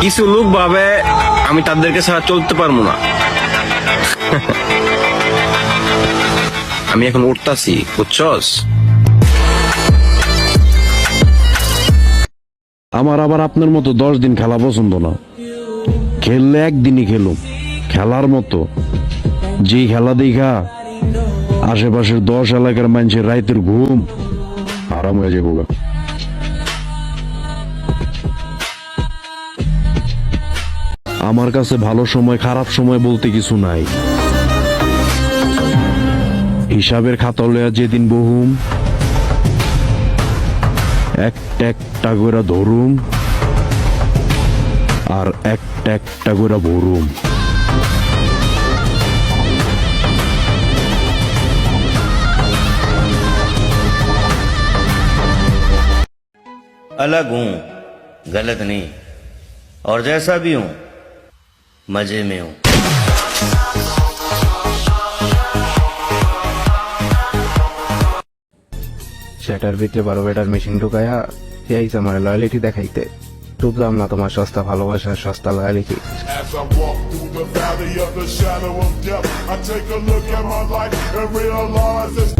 কিছু লোক ভাবে আমি তাদেরকে ছাড়া চলতে পারবো না। আমি এখন উঠতাছি, বুঝছস? আমার আবার আপনার মতো 10 দিন খেলা পছন্দ না। খেললে একদিনই খেলুম, খেলার মতো। যেই খেলা দেখা আশেপাশের 10 এলাকার মানুষের রাইতের ঘুম আরাম হয়ে যাবো। আমার কাছে ভালো সময় খারাপ সময় বলতে কিছু নাই। হিসাবের খাতা লইয়া যেদিন বহুম, একটা একটা করে ধরুম আর একটা একটা করে ভরুম। अलग हूं, गलत नहीं, और जैसा भी हूं मजे में हूं। সেটার ভিতরে 12 বেটার মেশিন ঢুকায়া এই আমার লয়ালিটি দেখাইতে বুঝলাম না তোমার সস্তা ভালোবাসা সস্তা loyalty. As I walk through the valley of the shadow of death, I take a look at my life and realize it's